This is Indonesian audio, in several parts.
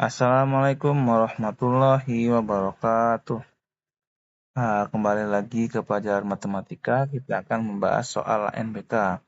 Assalamualaikum warahmatullahi wabarakatuh. Kembali lagi ke pelajaran matematika, kita akan membahas soal NBK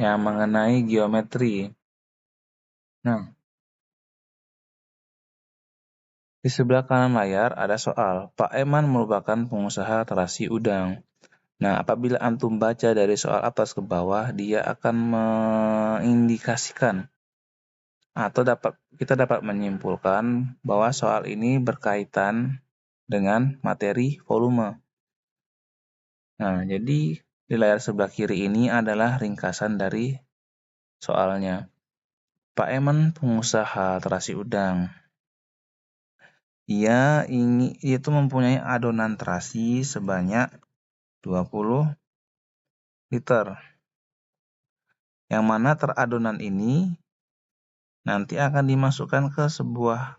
yang mengenai geometri. Nah, di sebelah kanan layar ada soal, Pak Eman merupakan pengusaha terasi udang. Nah, apabila antum baca dari soal atas ke bawah, dia akan mengindikasikan atau kita dapat menyimpulkan bahwa soal ini berkaitan dengan materi volume. Nah, jadi di layar sebelah kiri ini adalah ringkasan dari soalnya. Pak Eman pengusaha terasi udang. Ia itu mempunyai adonan terasi sebanyak 20 liter. Yang mana teradonan ini nanti akan dimasukkan ke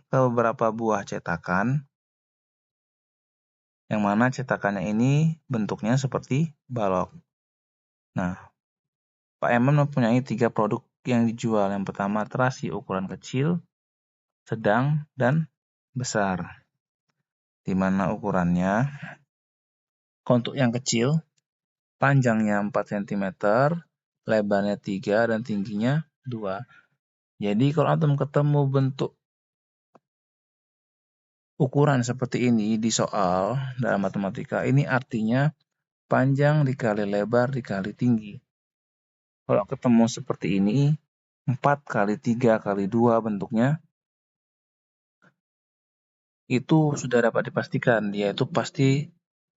beberapa buah cetakan. Yang mana cetakannya ini bentuknya seperti balok. Nah, Pak Eman mempunyai 3 produk yang dijual. Yang pertama terasi ukuran kecil, sedang, dan besar. Di mana ukurannya, untuk yang kecil, panjangnya 4 cm, lebarnya 3, dan tingginya 2. Jadi kalau antum ketemu bentuk ukuran seperti ini di soal dalam matematika, ini artinya panjang dikali lebar dikali tinggi. Kalau ketemu seperti ini, 4 kali 3 kali 2 bentuknya, itu sudah dapat dipastikan, dia itu pasti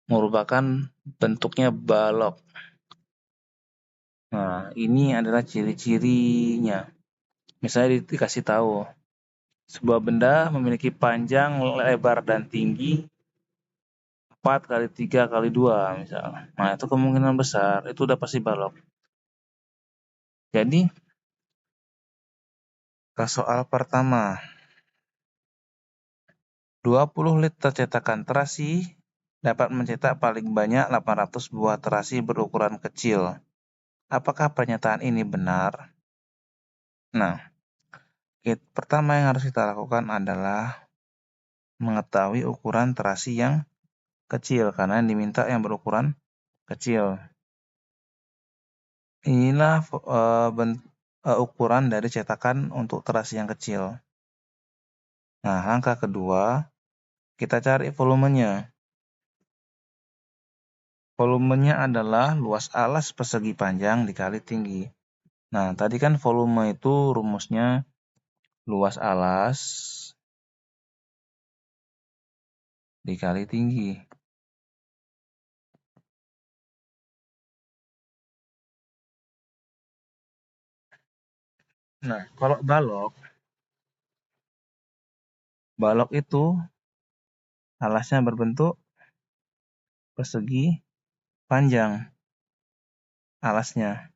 merupakan bentuknya balok. Nah, ini adalah ciri-cirinya. Misalnya dikasih tahu, sebuah benda memiliki panjang, lebar, dan tinggi 4 kali 3 kali 2 misalnya. Nah, itu kemungkinan besar, itu udah pasti balok. Jadi, ke soal pertama. 20 liter cetakan terasi dapat mencetak paling banyak 800 buah terasi berukuran kecil. Apakah pernyataan ini benar? Nah, pertama yang harus kita lakukan adalah mengetahui ukuran terasi yang kecil, karena yang diminta yang berukuran kecil. Inilah ukuran dari cetakan untuk terasi yang kecil. Nah, langkah kedua, kita cari volumenya. Volumenya adalah luas alas persegi panjang dikali tinggi. Nah, tadi kan volume itu rumusnya luas alas dikali tinggi. Nah, kalau balok itu alasnya berbentuk persegi panjang alasnya.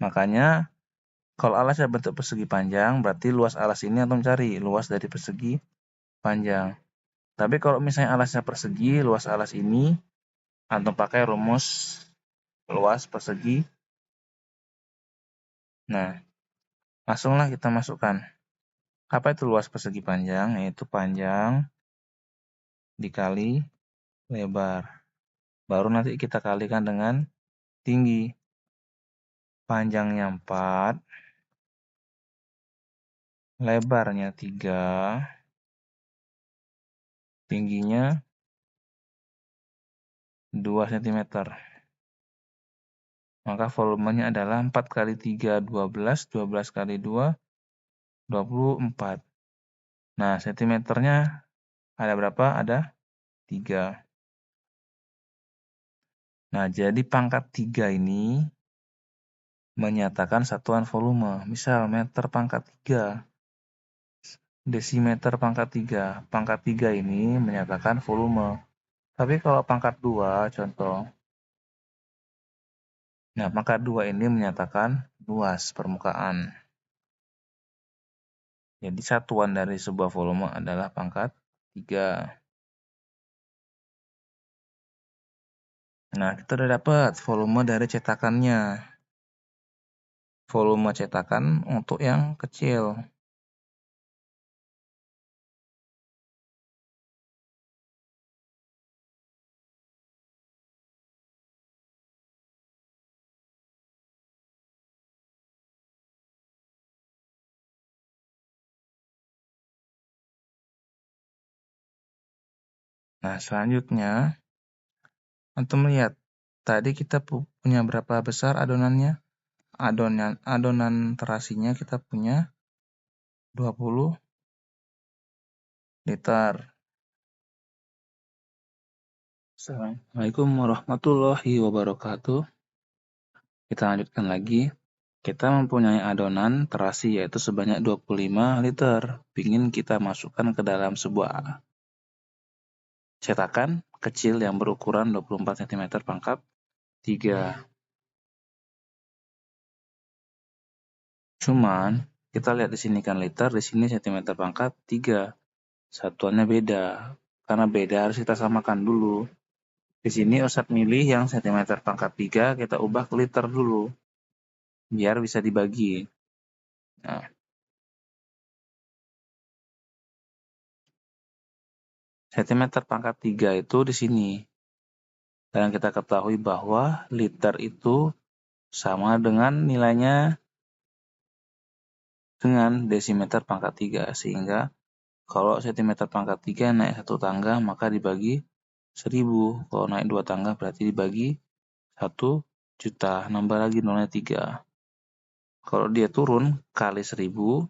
Makanya kalau alasnya bentuk persegi panjang, berarti luas alas ini antum cari luas dari persegi panjang. Tapi kalau misalnya alasnya persegi, luas alas ini antum pakai rumus luas persegi. Nah, langsunglah kita masukkan. Apa itu luas persegi panjang? Yaitu panjang dikali lebar. Baru nanti kita kalikan dengan tinggi. Panjangnya 4, lebarnya 3, tingginya 2 cm. Maka volumenya adalah 4 kali 3, 12, 12 kali 2, 24. Nah, sentimeternya ada berapa? Ada 3. Nah, jadi pangkat 3 ini menyatakan satuan volume. Misal meter pangkat 3, desimeter pangkat 3. Pangkat 3 ini menyatakan volume. Tapi kalau pangkat 2, contoh. Nah, pangkat 2 ini menyatakan luas permukaan. Jadi satuan dari sebuah volume adalah pangkat 3. Nah, kita udah dapat volume dari cetakannya. Volume cetakan untuk yang kecil. Nah, selanjutnya, antum lihat. Tadi kita punya berapa besar adonannya? Adonan terasinya kita punya 20 liter. Assalamualaikum warahmatullahi wabarakatuh. Kita lanjutkan lagi. Kita mempunyai adonan terasi yaitu sebanyak 25 liter. Ingin kita masukkan ke dalam sebuah cetakan kecil yang berukuran 24 cm pangkat 3. Cuman kita lihat di sini kan liter, di sini cm pangkat 3. Satuannya beda. Karena beda harus kita samakan dulu. Di sini Ustadz milih yang cm pangkat 3 kita ubah ke liter dulu. Biar bisa dibagi. Nah, cm pangkat 3 itu di sini. Dan kita ketahui bahwa liter itu sama dengan nilainya dengan desimeter pangkat 3. Sehingga kalau cm pangkat 3 naik 1 tangga maka dibagi 1000. Kalau naik 2 tangga berarti dibagi 1 juta. Nambah lagi nolnya 3. Kalau dia turun kali 1000.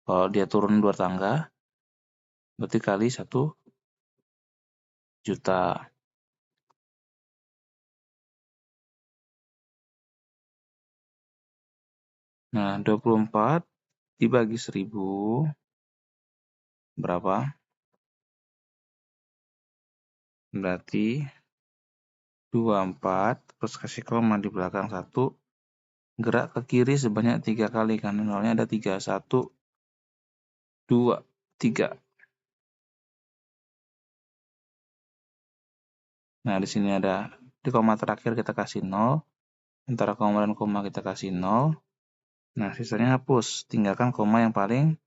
Kalau dia turun 2 tangga berarti kali 1 juta. Nah, 24 dibagi 1000 berapa? Berarti 24 terus kasih koma di belakang 1. Gerak ke kiri sebanyak 3 kali karena nolnya ada 3. 1, 2, 3. Nah, di sini ada di koma terakhir kita kasih 0. Antara koma dan koma kita kasih 0. Nah, sisanya hapus. Tinggalkan koma yang paling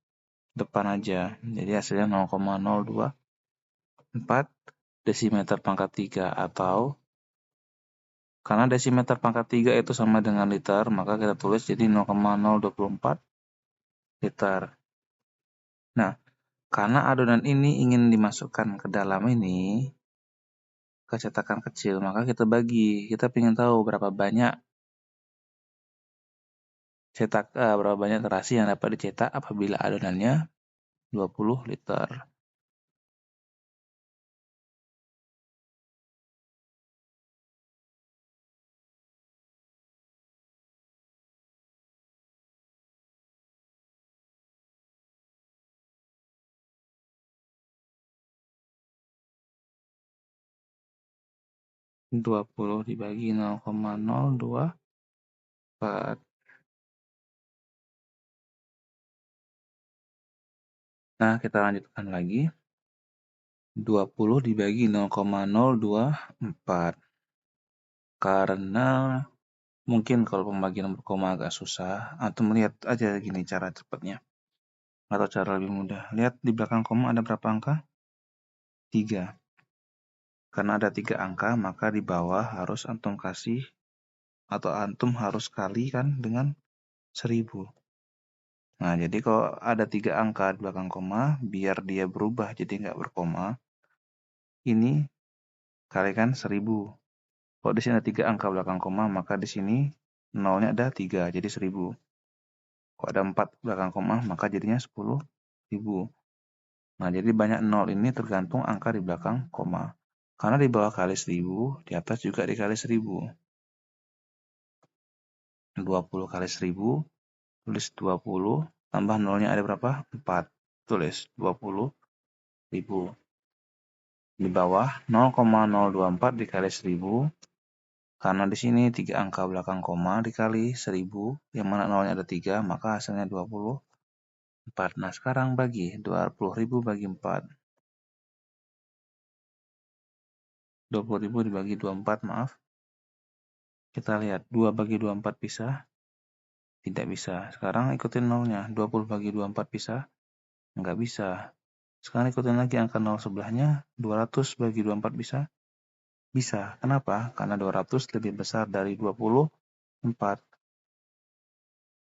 depan aja. Jadi hasilnya 0,024 desimeter pangkat 3 atau karena desimeter pangkat 3 itu sama dengan liter, maka kita tulis jadi 0,024 liter. Nah, karena adonan ini ingin dimasukkan ke dalam ini, ke cetakan kecil, maka kita bagi. Kita ingin tahu berapa banyak berapa banyak terasi yang dapat dicetak apabila adonannya 20 liter. Dua puluh dibagi 0,024. Nah, kita lanjutkan lagi. 20 dibagi 0,024. Karena mungkin kalau pembagian berkoma agak susah, atau melihat aja gini cara cepatnya. Atau cara lebih mudah. Lihat di belakang koma ada berapa angka? 3. Karena ada 3 angka, maka di bawah harus antum kasih atau antum harus kalikan dengan 1000. Nah, jadi kalau ada 3 angka di belakang koma, biar dia berubah jadi nggak berkoma, ini kalikan 1000. Kalau di sini ada 3 angka belakang koma, maka di sini nolnya ada 3, jadi 1000. Kalau ada 4 belakang koma, maka jadinya 10.000. Nah, jadi banyak nol ini tergantung angka di belakang koma. Karena di bawah kali 1000, di atas juga dikali 1000. 20 kali 1000, tulis 20, tambah nolnya ada berapa? 4. Tulis 20.000. Di bawah 0,024 dikali 1000. Karena di sini 3 angka belakang koma dikali 1000, yang mana nolnya ada 3, maka hasilnya 24. Nah, sekarang bagi 20.000 bagi 4. 20.000 dibagi 24, maaf. Kita lihat, 2 bagi 24 bisa? Tidak bisa. Sekarang ikutin nolnya. 20 bagi 24 bisa? Enggak bisa. Sekarang ikutin lagi angka 0 sebelahnya. 200 bagi 24 bisa? Bisa. Kenapa? Karena 200 lebih besar dari 24.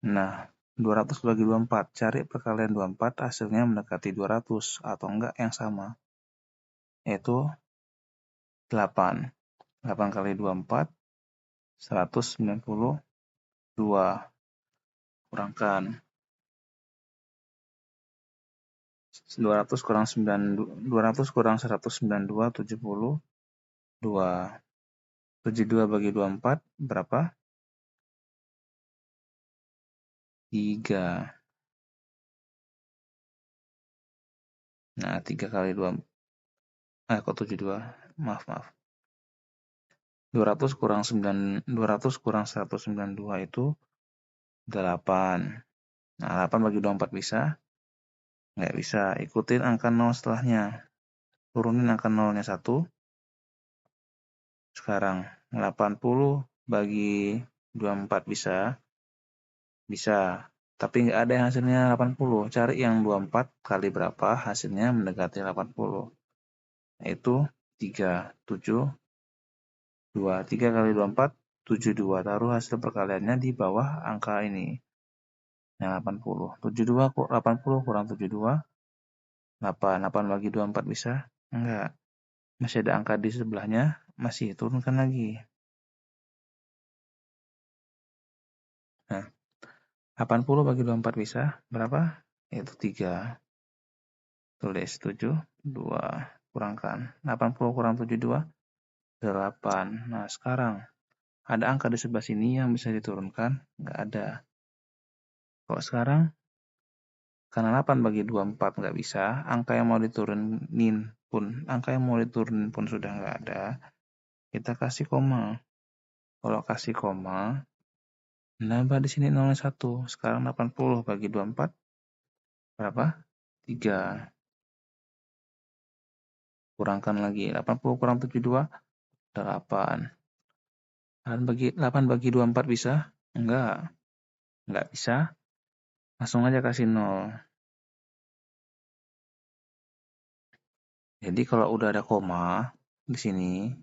Nah, 200 bagi 24. Cari perkalian 24 hasilnya mendekati 200 atau enggak yang sama. yaitu 8. 8 kali 24, 192. Kurangkan 200 kurang 192, 72. 72 bagi 24 berapa? 3. Nah, 3 kali 2, kok 72? Maaf. 200 kurang 192 itu 8. Nah, 8 bagi 24 bisa? Nggak bisa. Ikutin angka 0 setelahnya. Turunin angka 0-nya 1. Sekarang 80 bagi 24 bisa? Bisa. Tapi nggak ada yang hasilnya 80. Cari yang 24 kali berapa hasilnya mendekati 80. Yaitu 3. 7. 2. 3 kali 24, 72. Taruh hasil perkaliannya di bawah angka ini. Yang 80. 80 kurang 72. 8. 8 bagi 24 bisa? Enggak. Masih ada angka di sebelahnya. Masih turunkan lagi. Nah, 80 bagi 24 bisa? Berapa? Yaitu 3. Tulis 7. 2. Kurangkan. 80 kurang 72. 8. Nah, sekarang ada angka di sebelah sini yang bisa diturunkan? Enggak ada. Kalau sekarang, karena 8 bagi 24 nggak bisa, angka yang mau diturunin pun sudah nggak ada, kita kasih koma. Kalau kasih koma, nambah di sini 0 1. Sekarang 80 bagi 24, berapa? 3. Kurangkan lagi, 80 kurang 72, 8. 8 bagi 24 bisa? Enggak bisa. Langsung aja kasih 0. Jadi kalau udah ada koma di sini,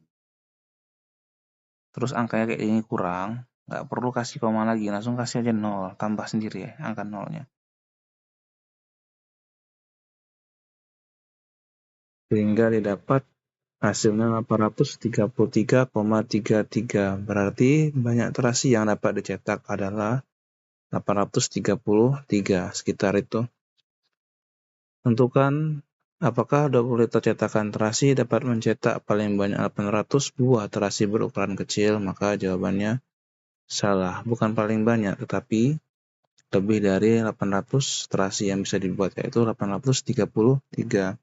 terus angkanya kayak ini kurang, nggak perlu kasih koma lagi, langsung kasih aja 0, tambah sendiri ya angka 0-nya. Sehingga didapat hasilnya 833,33. Berarti banyak terasi yang dapat dicetak adalah 833, sekitar itu. Tentukan apakah 20 liter cetakan terasi dapat mencetak paling banyak 800 buah terasi berukuran kecil, maka jawabannya salah. Bukan paling banyak, tetapi lebih dari 800 terasi yang bisa dibuat, yaitu 833.